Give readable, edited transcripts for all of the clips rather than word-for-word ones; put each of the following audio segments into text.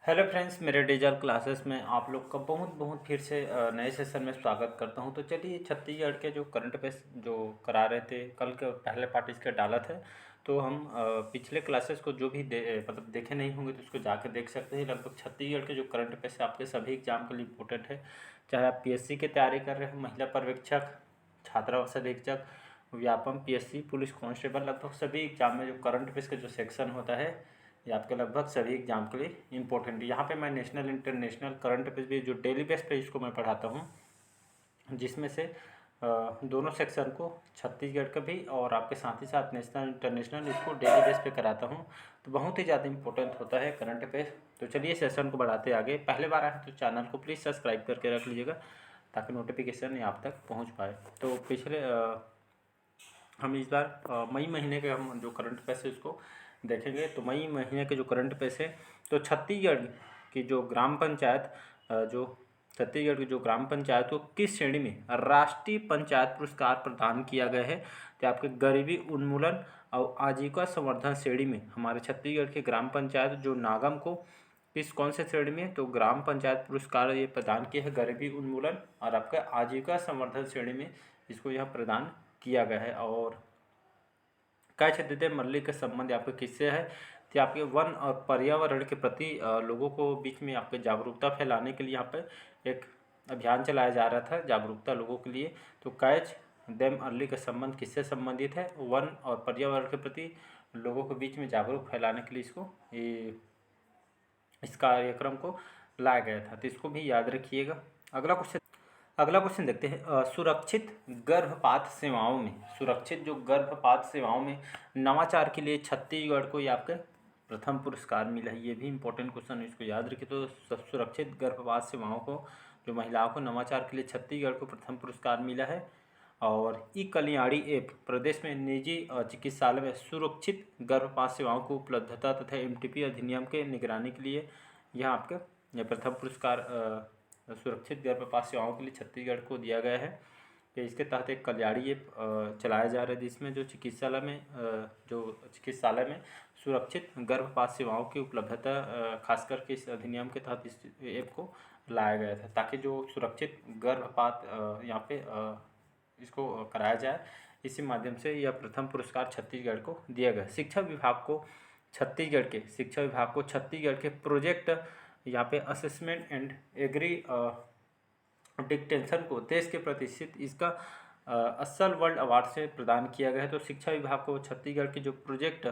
Hello friends, मेरे digital classes में आप लोग का बहुत बहुत फिर से नए सेशन में स्वागत करता हूं। तो चलिए, छत्तीसगढ़ के जो करंट अफेयर्स जो करा रहे थे कल के पहले पार्ट इसका डाला था। तो हम पिछले क्लासेस को जो भी मतलब देखे नहीं होंगे तो उसको जाकर देख सकते हैं। लगभग छत्तीसगढ़ के जो करंट अफेयर्स आपके सभी एग्जाम के लिए इम्पोर्टेंट है। चाहे आप पीएससी की तैयारी कर रहे हो, महिला पर्यवेक्षक, छात्रावास अधीक्षक, व्यापम, पीएससी, पुलिस कांस्टेबल, लगभग सभी एग्जाम में जो करंट अफेयर्स का जो सेक्शन होता है ये आपके लगभग सभी एग्जाम के लिए इंपॉर्टेंट है। यहाँ पे मैं नेशनल इंटरनेशनल करंट अफेयर्स भी जो डेली बेस पे इसको मैं पढ़ाता हूँ, जिसमें से दोनों सेक्शन को छत्तीसगढ़ का भी और आपके साथ ही साथ नेशनल इंटरनेशनल इसको डेली बेस पे कराता हूँ। तो बहुत ही ज़्यादा इंपॉर्टेंट होता है करंट अफेयर्स। तो चलिए सेशन को बढ़ाते आगे। पहले बार आए तो चैनल को प्लीज़ सब्सक्राइब करके रख लीजिएगा ताकि नोटिफिकेशन आप तक पहुँच पाए। तो पिछले हम इस बार मई महीने के हम जो करंट अफेयर्स है उसको देखेंगे। तो मई महीने के जो करंट अफेयर्स है, तो छत्तीसगढ़ की जो ग्राम पंचायत जो छत्तीसगढ़ की जो ग्राम पंचायत को किस श्रेणी में राष्ट्रीय पंचायत पुरस्कार प्रदान किया गया है। तो आपके गरीबी उन्मूलन और आजीविका संवर्धन श्रेणी में हमारे छत्तीसगढ़ की ग्राम पंचायत जो नागम को किस कौन से श्रेणी में, तो ग्राम पंचायत पुरस्कार ये प्रदान किया है गरीबी उन्मूलन और आपका आजीविका संवर्धन श्रेणी में इसको यह प्रदान किया गया है। और कह छत्तीसगढ़ मल्लिक के संबंध आपके किससे है, कि आपके वन और पर्यावरण के प्रति लोगों को बीच में आपके जागरूकता फैलाने के लिए यहाँ पे एक अभियान चलाया जा रहा था जागरूकता लोगों के लिए। तो कैच देम अर्ली का संबंध किससे संबंधित है, वन और पर्यावरण के प्रति लोगों के बीच में जागरूक फैलाने के लिए इसको इस कार्यक्रम को लाया गया था। तो इसको भी याद रखिएगा। अगला क्वेश्चन देखते हैं। सुरक्षित गर्भपात सेवाओं में, सुरक्षित जो गर्भपात सेवाओं में नवाचार के लिए छत्तीसगढ़ को ये आपके प्रथम पुरस्कार मिला है। ये भी इंपॉर्टेंट क्वेश्चन है, इसको याद रखिए। तो सुरक्षित गर्भपात सेवाओं को जो महिलाओं को नवाचार के लिए छत्तीसगढ़ को प्रथम पुरस्कार मिला है। और ई कल्याणी ऐप प्रदेश में निजी चिकित्सालय में सुरक्षित गर्भपात सेवाओं को उपलब्धता तथा एमटीपी अधिनियम के निगरानी के लिए यह आपका यह प्रथम पुरस्कार सुरक्षित गर्भपात सेवाओं के लिए छत्तीसगढ़ को दिया गया है। कि इसके तहत एक कल्याणी ऐप चलाया जा रहा है, जिसमें जो चिकित्सालय में सुरक्षित गर्भपात सेवाओं की उपलब्धता खास करके इस अधिनियम के तहत इस ऐप को लाया गया था, ताकि जो सुरक्षित गर्भपात यहाँ पे इसको कराया जाए। इसी माध्यम से यह प्रथम पुरस्कार छत्तीसगढ़ को दिया गया। शिक्षा विभाग को छत्तीसगढ़ के प्रोजेक्ट यहाँ पे असेसमेंट एंड एग्री डिक्टेंशन को देश के प्रतिष्ठित इसका असल वर्ल्ड अवार्ड से प्रदान किया गया है। तो शिक्षा विभाग को छत्तीसगढ़ की जो project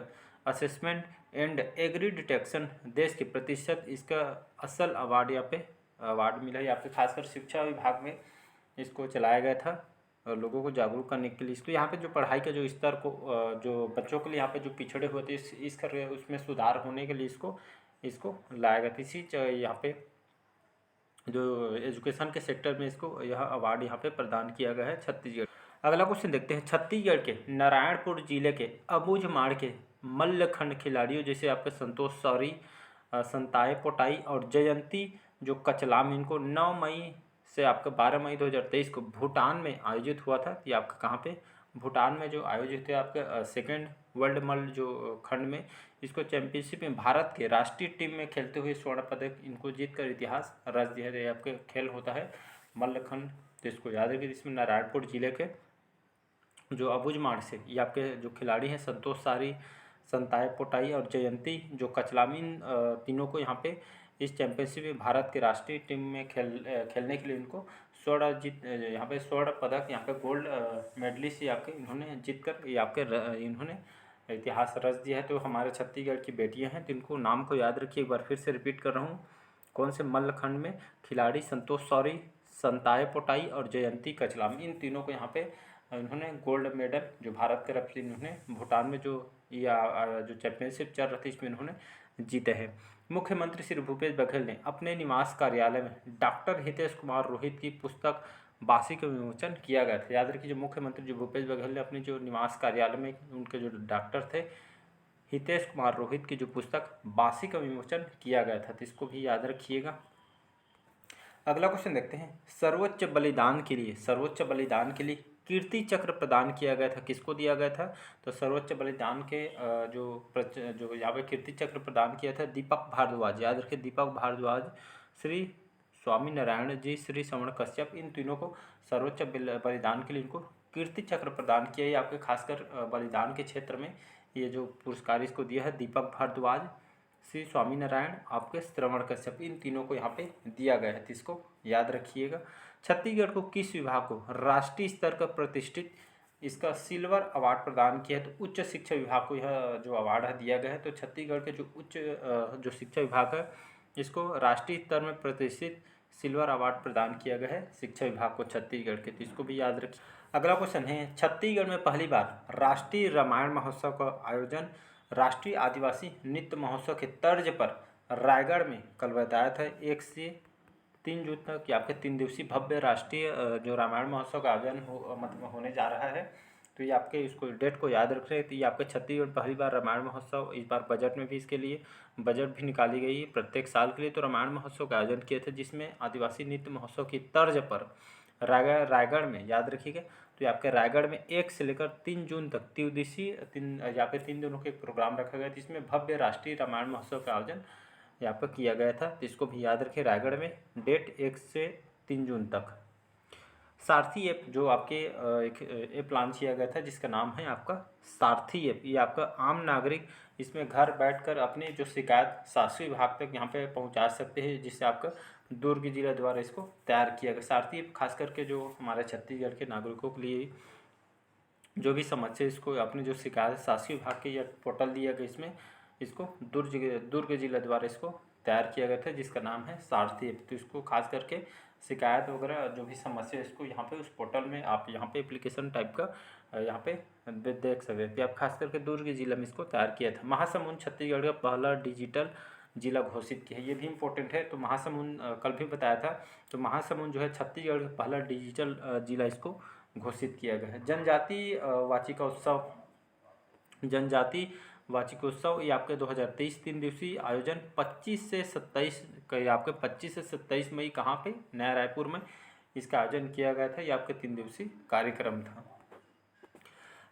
assessment and agri detection देश के प्रतिशत इसका असल अवार्ड यहाँ पे अवार्ड मिला है। यहाँ पे खासकर शिक्षा विभाग में इसको चलाया गया था और लोगों को जागरूक करने के लिए। इसको यहाँ पे जो पढ़ाई का जो स्तर को जो बच्चों के लिए यहाँ पे जो पिछड़े हुए थे इस कर उसमें सुधार होने के लिए इसको लाया गया था। इसी यहाँ पे जो एजुकेशन के सेक्टर में इसको यह अवार्ड यहाँ पे प्रदान किया गया है छत्तीसगढ़। अगला क्वेश्चन देखते हैं। छत्तीसगढ़ के नारायणपुर जिले के अबूझमाड़ के मल्लखंड खिलाड़ियों जैसे आपके संतोष सौरी, संताय पोटाई और जयंती जो कचलाम, इनको 9 मई से आपका 12 मई 2023 को भूटान में आयोजित हुआ था। ये आपका कहाँ पे, भूटान में जो आयोजित है आपके सेकेंड वर्ल्ड मल्ल जो खंड में, इसको चैंपियनशिप में भारत के राष्ट्रीय टीम में खेलते हुए स्वर्ण पदक इनको जीतकर इतिहास रच दिया है। आपके खेल होता है मल्लखंड, तो इसको याद रखिए। इसमें नारायणपुर जिले के जो अबूझमाड़ से ये आपके जो खिलाड़ी हैं संतोष सारी, संताय पोटाई और जयंती जो कचलामीन, तीनों को यहाँ पे इस चैंपियनशिप में भारत के राष्ट्रीय टीम में खेलने के लिए इनको यहाँ पे स्वर्ण पदक, यहाँ पे गोल्ड मेडलिस्ट आपके इन्होंने जीतकर ये आपके इन्होंने इतिहास रच दिया है। तो हमारे छत्तीसगढ़ की बेटियां हैं, जिनको नाम को याद रखिए। एक बार फिर से रिपीट कर रहा हूँ। कौन से मल्लखंड में खिलाड़ी संतोष सौरी, संताय पोटाई और जयंती कचलाम, इन तीनों को यहाँ पे इन्होंने गोल्ड मेडल जो भारत की तरफ से इन्होंने भूटान में जो चैंपियनशिप चल रही थी इसमें इन्होंने जीते हैं। मुख्यमंत्री श्री भूपेश बघेल ने अपने निवास कार्यालय में डॉक्टर हितेश कुमार रोहित की पुस्तक बासी का विमोचन किया गया था। याद रखिए, जो मुख्यमंत्री जो भूपेश बघेल ने अपने जो निवास कार्यालय में उनके जो डॉक्टर थे हितेश कुमार रोहित की जो पुस्तक बासी का विमोचन किया गया था, तो इसको भी याद रखिएगा। अगला क्वेश्चन देखते हैं। सर्वोच्च बलिदान के लिए कीर्ति चक्र प्रदान किया गया था। किसको दिया गया था? तो सर्वोच्च बलिदान के जो यहाँ पे कीर्ति चक्र प्रदान किया था दीपक भारद्वाज, याद रखिए दीपक भारद्वाज, श्री स्वामी नारायण जी, श्री श्रवण कश्यप, इन तीनों को सर्वोच्च बलिदान के लिए इनको कीर्ति चक्र प्रदान किया। ये आपके खासकर बलिदान के क्षेत्र में ये जो पुरस्कार इसको दिया है दीपक भारद्वाज, श्री स्वामी नारायण, आपके श्रवण कश्यप, इन तीनों को यहाँ पे दिया गया है। तो इसको याद रखिएगा। छत्तीसगढ़ को किस विभाग को राष्ट्रीय स्तर का प्रतिष्ठित इसका सिल्वर अवार्ड प्रदान किया है? तो उच्च शिक्षा विभाग को यह जो अवार्ड है दिया गया है। तो छत्तीसगढ़ के जो उच्च जो शिक्षा विभाग है इसको राष्ट्रीय स्तर में प्रतिष्ठित सिल्वर अवार्ड प्रदान किया गया है शिक्षा विभाग को छत्तीसगढ़ के। तो इसको भी याद रखिए। अगला क्वेश्चन है, छत्तीसगढ़ में पहली बार राष्ट्रीय रामायण महोत्सव का आयोजन राष्ट्रीय आदिवासी नृत्य महोत्सव के तर्ज पर रायगढ़ में कल बताया था 1 से 3 जून तक आपके 3 दिवसीय भव्य राष्ट्रीय जो रामायण महोत्सव का आयोजन मतलब होने जा रहा है। तो ये आपके इसको डेट को याद रख रहे हैं। तो ये आपके छत्तीसगढ़ पहली बार रामायण महोत्सव, इस बार बजट में भी इसके लिए बजट भी निकाली गई है प्रत्येक साल के लिए। तो रामायण महोत्सव का आयोजन किए थे जिसमें आदिवासी नृत्य महोत्सव की तर्ज पर रायगढ़ में, याद रखिएगा। तो ये आपके रायगढ़ में 1 से लेकर 3 जून तक त्रिदिवसीय यहाँ पे 3 दिनों के प्रोग्राम रखा गया जिसमें भव्य राष्ट्रीय रामायण महोत्सव का आयोजन यहाँ पर किया गया था। तो इसको भी याद रखें, रायगढ़ में डेट 1 से 3 जून तक। सारथी ऐप जो आपके एक ऐप लॉन्च किया गया था जिसका नाम है आपका सारथी ऐप। ये आपका आम नागरिक इसमें घर बैठकर अपनी जो शिकायत शासकीय विभाग तक यहाँ पे पहुँचा सकते हैं, जिससे आपका दुर्ग जिला द्वारा इसको तैयार किया गया। सारथी ऐप खास करके जो हमारे छत्तीसगढ़ के नागरिकों के लिए जो भी समस्या इसको अपनी जो शिकायत शासकीय विभाग के या पोर्टल दिया गया इसमें इसको दुर्ग जिला द्वारा इसको तैयार किया गया था जिसका नाम है सारथी ऐप। तो इसको खास करके शिकायत वगैरह जो भी समस्या इसको यहाँ पे उस पोर्टल में आप यहाँ पे एप्लीकेशन टाइप का यहाँ पे देख सकते हैं। आप खास करके दुर्ग जिला में इसको तैयार किया था। महासमुंद छत्तीसगढ़ का पहला डिजिटल जिला घोषित किया है, ये भी इम्पोर्टेंट है। तो महासमुंद कल भी बताया था। तो महासमुंद जो है छत्तीसगढ़ का पहला डिजिटल जिला इसको घोषित किया गया है। जनजाति वाचिकोत्सव ये आपके 2023 3 दिवसीय आयोजन 25 से 27 मई कहाँ पे? नया रायपुर में इसका आयोजन किया गया था। ये आपके 3 दिवसीय कार्यक्रम था।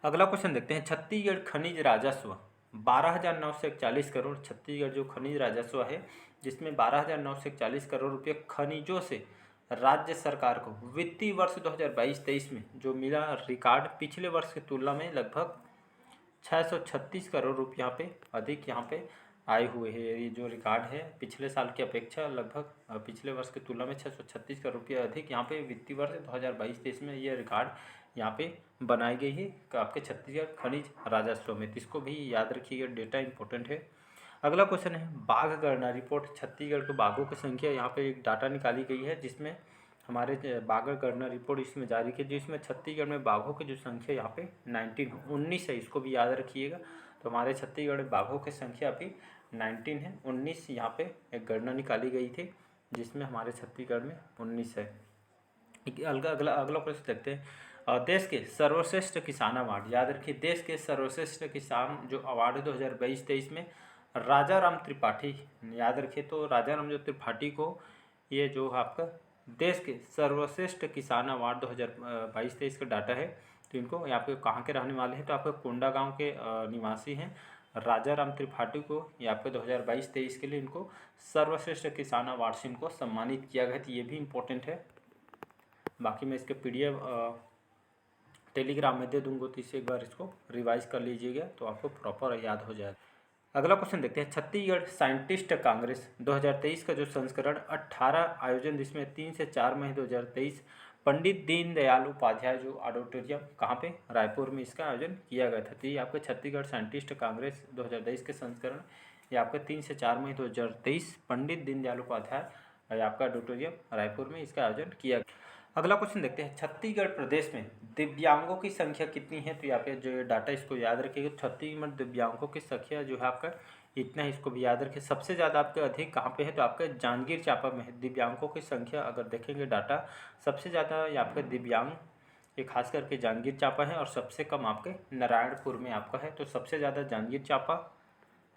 अगला क्वेश्चन देखते हैं, छत्तीसगढ़ खनिज राजस्व 12,941 करोड़। छत्तीसगढ़ जो खनिज राजस्व है जिसमें 12,941 करोड़ रुपये खनिजों से राज्य सरकार को वित्तीय वर्ष 2022-23 में जो मिला रिकॉर्ड पिछले वर्ष की तुलना में लगभग 636 करोड़ रुपये यहाँ पे अधिक यहाँ पे आए हुए हैं। ये जो रिकॉर्ड है पिछले साल की अपेक्षा लगभग पिछले वर्ष की तुलना में 636 करोड़ रुपये अधिक यहाँ पे वित्तीय वर्ष 2022-23 में ये रिकॉर्ड यहाँ पे बनाई गई है आपके छत्तीसगढ़ खनिज राजस्व में। तो इसको भी याद रखिएगा, डेटा इंपॉर्टेंट है। अगला क्वेश्चन है, बाघ गणना रिपोर्ट। छत्तीसगढ़ के बाघों की संख्या यहाँ पे एक डाटा निकाली गई है जिसमें हमारे बाघ गणना रिपोर्ट इसमें जारी की, जिसमें छत्तीसगढ़ में बाघों की जो संख्या यहाँ पे 19 है, इसको भी याद रखिएगा। तो हमारे छत्तीसगढ़ में बाघों की संख्या अभी 19 है। 19 यहाँ पे एक गणना निकाली गई थी जिसमें हमारे छत्तीसगढ़ में 19 है। अगला प्रश्न देखते हैं, देश के सर्वश्रेष्ठ किसान अवार्ड। याद रखिए, देश के सर्वश्रेष्ठ किसान जो अवार्ड 2022-23 में राजा राम त्रिपाठी, याद रखिए। तो राजा राम जो त्रिपाठी को ये जो आपका देश के सर्वश्रेष्ठ किसान अवार्ड 2022-23 का डाटा है। तो इनको यहाँ पे कहाँ के रहने वाले हैं? तो आपके कोंडा गांव के निवासी हैं राजा राम त्रिपाठी को। ये आपके 2022-23 के लिए इनको सर्वश्रेष्ठ किसान अवार्ड से इनको सम्मानित किया गया। तो ये भी इम्पोर्टेंट है। बाकी मैं इसके PDF टेलीग्राम में दे दूँगा, तो इसे एक बार इसको रिवाइज कर लीजिएगा तो आपको प्रॉपर याद हो जाएगा। अगला क्वेश्चन देखते हैं, छत्तीसगढ़ साइंटिस्ट कांग्रेस 2023 का जो संस्करण 18 आयोजन जिसमें 3 से 4 मई 2023 पंडित दीनदयाल उपाध्याय जो ऑडिटोरियम कहाँ पे? रायपुर में इसका आयोजन किया गया था। तो ये आपके छत्तीसगढ़ साइंटिस्ट कांग्रेस 2023 के संस्करण ये आपका 3 से 4 मई 2023 पंडित दीनदयाल उपाध्याय आपका ऑडिटोरियम रायपुर में इसका आयोजन किया गया। अगला क्वेश्चन देखते हैं, छत्तीसगढ़ प्रदेश में दिव्यांगों की संख्या कितनी है? तो यहाँ पे जो डाटा इसको याद रखिएगा। छत्तीसगढ़ दिव्यांगों की संख्या जो है आपका इतना है, इसको भी याद रखिए। सबसे ज़्यादा आपके अधिक कहाँ पे है? तो आपका जांजगीर चांपा में है। दिव्यांगों की संख्या अगर देखेंगे डाटा सबसे ज़्यादा ये आपका दिव्यांग ये खास करके जांजगीर चांपा है और सबसे कम आपके नारायणपुर में आपका है। तो सबसे ज़्यादा जांजगीर चांपा,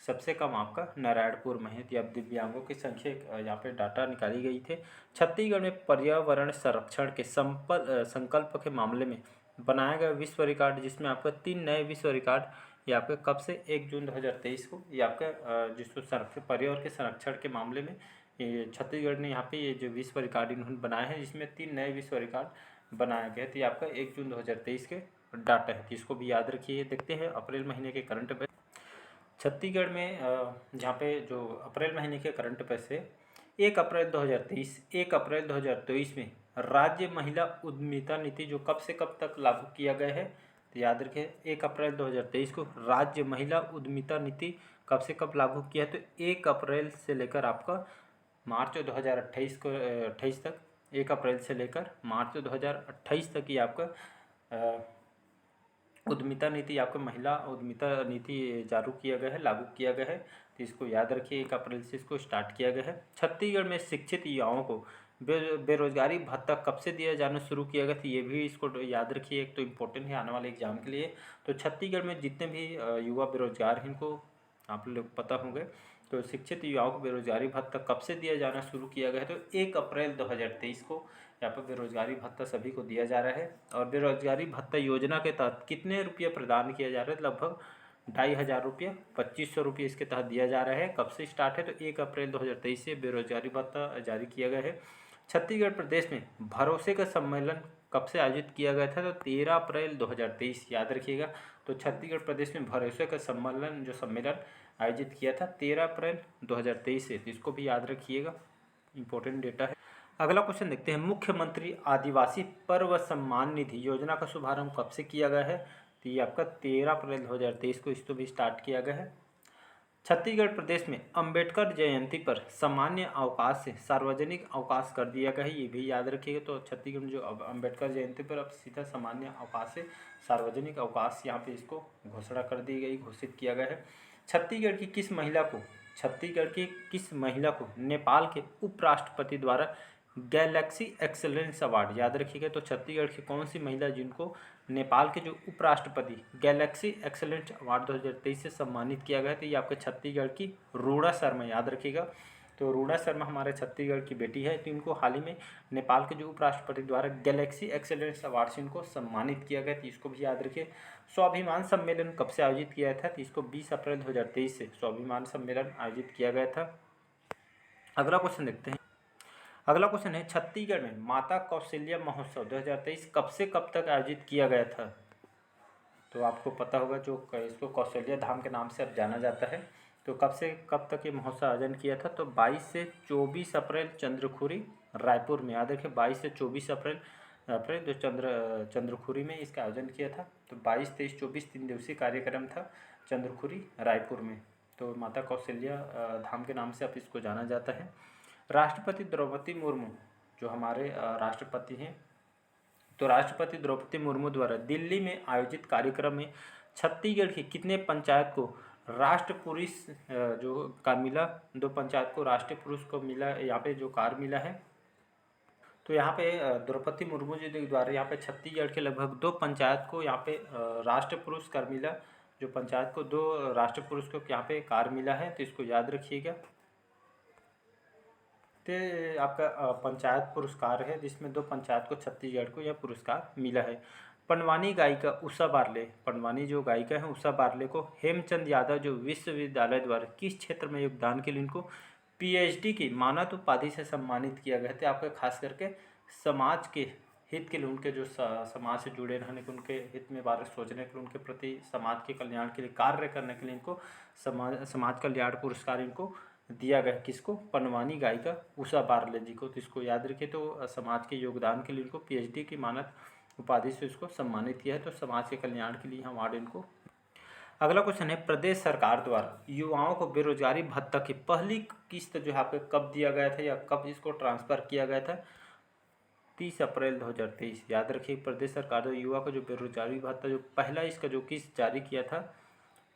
सबसे कम आपका नारायणपुर में है। तो अब दिव्यांगों की संख्या यहाँ पे डाटा निकाली गई थे। छत्तीसगढ़ में पर्यावरण संरक्षण के संकल्प के मामले में बनाया गया विश्व रिकॉर्ड, जिसमें आपका 3 नए विश्व रिकॉर्ड ये आपके कब से 1 जून 2023 को ये आपका जिसको संरक्षण पर्यावरण के संरक्षण के मामले में ये छत्तीसगढ़ ने यहाँ पे ये जो विश्व रिकॉर्ड इन्होंने बनाया है, जिसमें 3 नए विश्व रिकॉर्ड बनाया गया। तो ये आपका 1 जून 2023 के डाटा है, तो इसको भी याद रखिए। देखते हैं अप्रैल महीने के करंट अफेयर। छत्तीसगढ़ में जहाँ पे जो अप्रैल महीने के करंट अफेयर्स है, 1 अप्रैल 2023 1 अप्रैल 2023 में राज्य महिला उद्यमिता नीति जो कब से कब तक लागू किया गया है, तो याद रखें 1 अप्रैल 2023 को राज्य महिला उद्यमिता नीति कब से कब लागू किया है, तो 1 अप्रैल से लेकर आपका मार्च 2028 को 28 तक, 1 अप्रैल से लेकर मार्च 2028 तक ही आपका उद्यमिता नीति, आपका महिला उद्यमिता नीति जारी किया गया है, लागू किया गया है। तो इसको याद रखिए, 1 अप्रैल से इसको स्टार्ट किया गया है। छत्तीसगढ़ में शिक्षित युवाओं को बेरोजगारी भत्ता कब से दिया जाना शुरू किया गया, तो ये भी इसको याद रखिए, एक तो इम्पोर्टेंट है आने वाले एग्जाम के लिए। तो छत्तीसगढ़ में जितने भी युवा बेरोजगार हैं, इनको आप लोग पता होंगे। तो शिक्षित युवाओं को बेरोजगारी भत्ता कब से दिया जाना शुरू किया गया है, तो 1 अप्रैल 2023 को यहाँ पर बेरोजगारी भत्ता सभी को दिया जा रहा है। और बेरोजगारी भत्ता योजना के तहत कितने रुपये प्रदान किया जा रहा है, लगभग 2,500 रुपये, 2,500 रुपये इसके तहत दिया जा रहा है। कब से स्टार्ट है, तो 1 अप्रैल 2023 से बेरोजगारी भत्ता जारी किया गया है। छत्तीसगढ़ प्रदेश में भरोसे का सम्मेलन कब से आयोजित किया गया था, तो 13 अप्रैल 2023, याद रखिएगा। तो छत्तीसगढ़ प्रदेश में भरोसे का सम्मेलन आयोजित किया था 13 अप्रैल 2023 से, तो इसको भी याद रखिएगा, इंपॉर्टेंट डेटा है। अगला क्वेश्चन देखते हैं, मुख्यमंत्री आदिवासी पर्व सम्मान निधि योजना का शुभारंभ कब से किया गया है, तो ये आपका 13 अप्रैल 2023 को इसको भी स्टार्ट किया गया है। छत्तीसगढ़ प्रदेश में अंबेडकर जयंती पर सामान्य अवकाश से सार्वजनिक अवकाश कर दिया गया है, ये भी याद रखिएगा। तो छत्तीसगढ़ में जो अंबेडकर जयंती पर अब सीधा सामान्य अवकाश से सार्वजनिक अवकाश यहाँ पे इसको घोषणा कर दी गई, घोषित किया गया है। छत्तीसगढ़ की किस महिला को नेपाल के उपराष्ट्रपति द्वारा गैलेक्सी एक्सेलेंस अवार्ड, याद रखिएगा। तो छत्तीसगढ़ की कौन सी महिला जिनको नेपाल के जो उपराष्ट्रपति गैलेक्सी एक्सेलेंस अवार्ड 2023 से सम्मानित किया गया है, तो ये आपके छत्तीसगढ़ की रूड़ा शर्मा, याद रखिएगा। तो रूड़ा शर्मा हमारे छत्तीसगढ़ की बेटी है, तो इनको हाल ही में नेपाल के जो उपराष्ट्रपति द्वारा गैलेक्सी एक्सेलेंस अवार्ड से इनको सम्मानित किया गया, तो इसको भी याद रखिए। स्वाभिमान सम्मेलन कब से आयोजित किया था, तो इसको 20 अप्रैल 2023 से स्वाभिमान सम्मेलन आयोजित किया गया था। अगला क्वेश्चन देखते हैं। अगला क्वेश्चन है, छत्तीसगढ़ में माता कौशल्या महोत्सव 2023 कब से कब तक आयोजित किया गया था, तो आपको पता होगा, जो इसको कौशल्या धाम के नाम से अब जाना जाता है। तो कब से कब तक ये महोत्सव आयोजन किया था, तो 22 से 24 अप्रैल चंद्रखुरी रायपुर में, याद रखिए 22 से 24 अप्रैल जो चंद्रखुरी में इसका आयोजन किया था। तो 22, 23, 24 3 दिवसीय कार्यक्रम था चंद्रखुरी रायपुर में। तो माता कौशल्या धाम के नाम से अब इसको जाना जाता है। राष्ट्रपति द्रौपदी मुर्मू जो हमारे राष्ट्रपति हैं, तो राष्ट्रपति द्रौपदी मुर्मू द्वारा दिल्ली में आयोजित कार्यक्रम में छत्तीसगढ़ की कितने पंचायत को राष्ट्र पुरस्कार जो कार मिला, 2 पंचायत को राष्ट्रीय पुरस्कार को मिला, यहाँ पे जो कार मिला है। तो यहाँ पे द्रौपदी मुर्मू जी द्वारा यहाँ पे छत्तीसगढ़ के लगभग 2 पंचायत को यहाँ पे राष्ट्रीय पुरस्कार मिला, जो पंचायत को 2 राष्ट्रीय पुरस्कार यहाँ पे कार मिला है, तो इसको याद रखिएगा। तो आपका पंचायत पुरस्कार है, जिसमें 2 पंचायत को छत्तीसगढ़ को यह पुरस्कार मिला है। पंडवानी गायिका उषा बारले, पंडवानी जो गायिका है उषा बारले को हेमचंद यादव जो विश्वविद्यालय द्वारा किस क्षेत्र में योगदान के लिए इनको पीएचडी की मानद उपाधि से सम्मानित किया गया था। आपके खास करके समाज के हित के लिए, उनके जो समाज से जुड़े रहने के, उनके हित में बारे सोचने के लिए, उनके प्रति समाज के कल्याण के लिए कार्य करने के लिए इनको समाज कल्याण पुरस्कार इनको दिया गया। किसको? पंडवानी गायिका उषा बारले जी को। तो इसको याद रखिए। तो समाज के योगदान के लिए इनको पीएचडी की मानद उपाधि से इसको सम्मानित किया है। तो समाज के कल्याण के लिए अवार्ड इनको। अगला क्वेश्चन है, प्रदेश सरकार द्वारा युवाओं को बेरोजगारी भत्ता की पहली किस्त जो है आपको कब दिया गया था या कब इसको ट्रांसफ़र किया गया था? 30 अप्रैल 2023। याद रखिए, प्रदेश सरकार द्वारा युवा को जो बेरोजगारी भत्ता जो पहला इसका जो किस्त जारी किया था,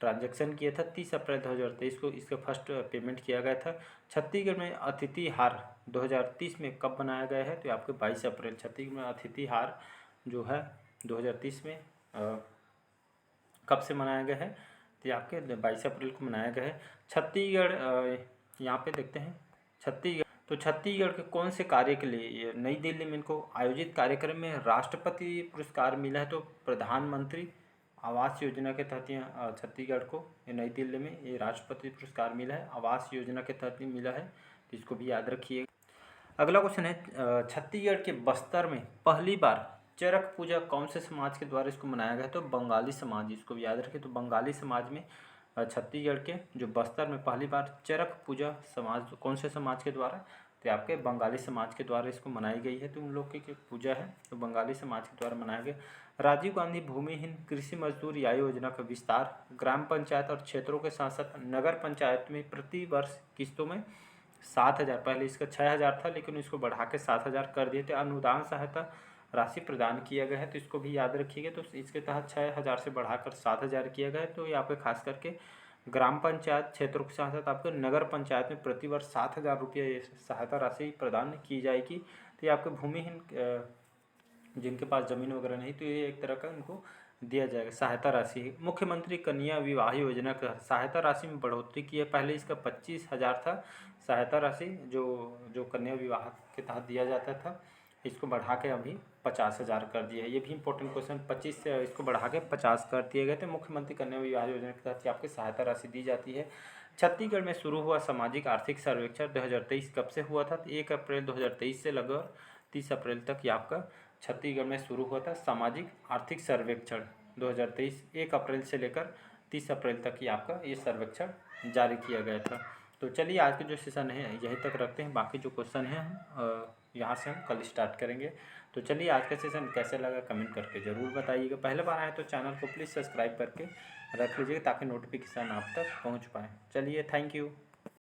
ट्रांजैक्शन किया था 30 अप्रैल 2023 को, इसका फर्स्ट पेमेंट किया गया था। छत्तीसगढ़ में अतिथि हार 2030 में कब बनाया गया है? तो आपके 22 अप्रैल। छत्तीसगढ़ में अतिथि हार जो है 2030 में कब से मनाया गया है? तो ये आपके 22 अप्रैल को मनाया गया है। छत्तीसगढ़ यहाँ पे देखते हैं छत्तीसगढ़। तो छत्तीसगढ़ के कौन से कार्य के लिए ये नई दिल्ली में इनको आयोजित कार्यक्रम में राष्ट्रपति पुरस्कार मिला है? तो प्रधानमंत्री आवास योजना के तहत यहाँ छत्तीसगढ़ को ये नई दिल्ली में ये राष्ट्रपति पुरस्कार मिला है, आवास योजना के तहत ही मिला है, तो इसको भी याद रखिए। अगला क्वेश्चन है छत्तीसगढ़ के बस्तर में पहली बार चरक पूजा कौन से समाज के द्वारा इसको मनाया गया? तो बंगाली समाज, इसको भी याद रखें। तो बंगाली समाज में छत्तीसगढ़ के जो बस्तर में पहली बार चरक पूजा समाज कौन से समाज के द्वारा? तो आपके बंगाली समाज के द्वारा इसको मनाई गई है। तो उन लोग की पूजा है तो बंगाली समाज के द्वारा मनाया गया। राजीव गांधी भूमिहीन कृषि मजदूर या योजना का विस्तार ग्राम पंचायत और क्षेत्रों के साथ साथ नगर पंचायत में प्रति वर्ष किस्तों में 7,000, पहले इसका 6,000 था लेकिन इसको बढ़ा के 7,000 कर दिए थे, अनुदान सहायता राशि प्रदान किया गया है। तो इसको भी याद रखिएगा। तो इसके तहत 6,000 से बढ़ाकर 7,000 किया गया है। तो ये आपके खास करके ग्राम पंचायत क्षेत्रों के साथ साथ आपके नगर पंचायत में प्रति वर्ष 7,000 रुपये सहायता राशि प्रदान की जाएगी। तो ये आपके भूमिहीन जिनके पास ज़मीन वगैरह नहीं, तो ये एक तरह का इनको दिया जाएगा सहायता राशि। मुख्यमंत्री कन्या विवाह योजना का सहायता राशि में बढ़ोतरी की है। पहले इसका 25,000 था सहायता राशि जो कन्या विवाह के तहत दिया जाता था, इसको बढ़ा के अभी 50,000 कर दिया है। ये भी इंपॉर्टेंट क्वेश्चन, 25 से इसको बढ़ा के 50 कर दिए गए थे। मुख्यमंत्री कन्या विवाह योजना के तहत आपकी सहायता राशि दी जाती है। छत्तीसगढ़ में शुरू हुआ सामाजिक आर्थिक सर्वेक्षण 2023 कब से हुआ था? तो 1 अप्रैल 2023 से लगभग 30 अप्रैल तक ये आपका छत्तीसगढ़ में शुरू हुआ था सामाजिक आर्थिक सर्वेक्षण 2023। 1 अप्रैल से लेकर 30 अप्रैल तक ही आपका ये सर्वेक्षण जारी किया गया था। तो चलिए आज के जो सेशन है यहीं तक रखते हैं, बाकी जो क्वेश्चन हैं हम यहाँ से हम कल स्टार्ट करेंगे। तो चलिए आज का सेशन कैसे लगा कमेंट करके ज़रूर बताइएगा। पहले बार आए तो चैनल को प्लीज़ सब्सक्राइब करके रख लीजिएगा ताकि नोटिफिकेशन आप तक पहुँच पाए। चलिए, थैंक यू।